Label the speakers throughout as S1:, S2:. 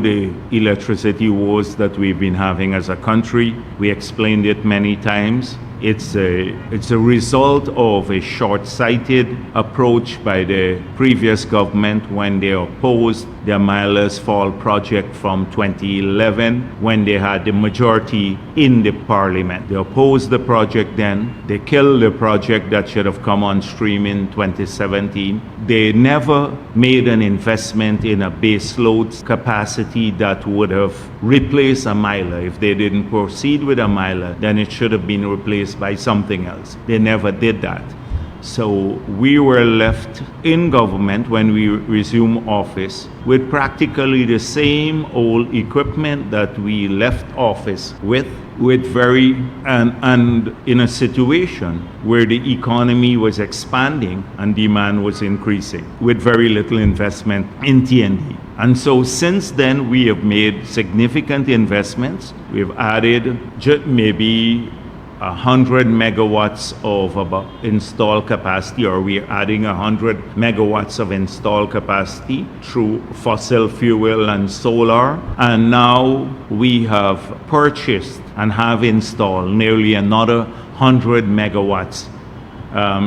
S1: the electricity woes that we've been having as a country. We explained it many times. It's a result of a short-sighted approach by the previous government when they opposed the Milers Fall project from 2011, when they had the majority in the parliament. They opposed the project then. They killed the project that should have come on stream in 2017. They never made an investment in a base load capacity that would have replaced a Miler. If they didn't proceed with a Miler, then it should have been replaced by something else. They never did that. So we were left in government when we resumed office with practically the same old equipment that we left office with very, and in a situation where the economy was expanding and demand was increasing with very little investment in T&D. And so since then, we have made significant investments. We've added maybe 100 megawatts of installed capacity, or we're adding 100 megawatts of installed capacity through fossil fuel and solar. And now we have purchased and have installed nearly another 100 megawatts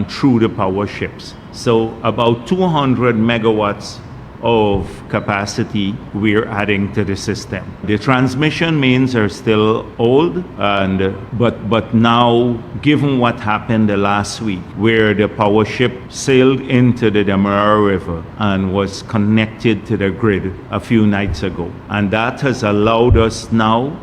S1: through the power ships. So about 200 megawatts of capacity we're adding to the system. The transmission mains are still old, but now, given what happened the last week, where the power ship sailed into the Demerara River and was connected to the grid a few nights ago, and that has allowed us now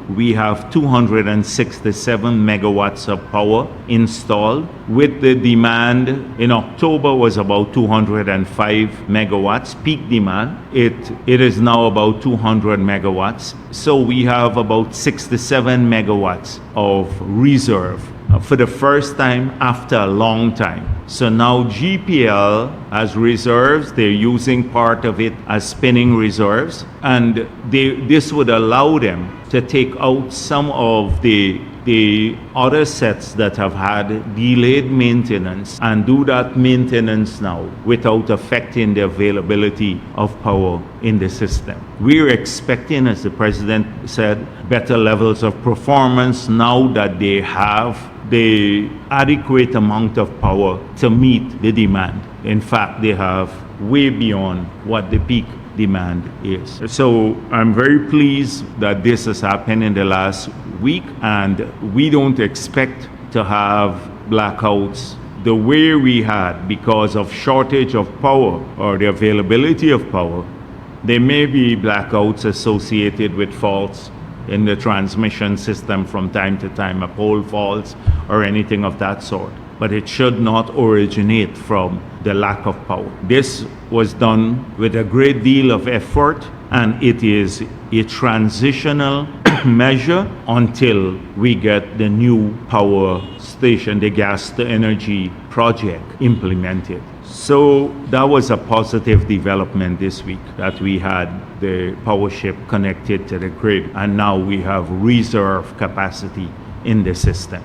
S1: we have 267 megawatts of power installed, with the demand in October was about 205 megawatts, peak demand. It is now about 200 megawatts. So we have about 67 megawatts of reserve for the first time after a long time. So now GPL has reserves. They're using part of it as spinning reserves, and this would allow them to take out some of the other sets that have had delayed maintenance and do that maintenance now without affecting the availability of power in the system. We're expecting, as the President said, better levels of performance now that they have the adequate amount of power to meet the demand. In fact, they have way beyond what the peak demand is. So I'm very pleased that this has happened in the last week, and we don't expect to have blackouts the way we had because of shortage of power or the availability of power. There may be blackouts associated with faults in the transmission system from time to time, a pole faults or anything of that sort. But it should not originate from the lack of power. This was done with a great deal of effort, and it is a transitional measure until we get the new power station, the gas to energy project implemented. So that was a positive development this week, that we had the power ship connected to the grid, and now we have reserve capacity in the system.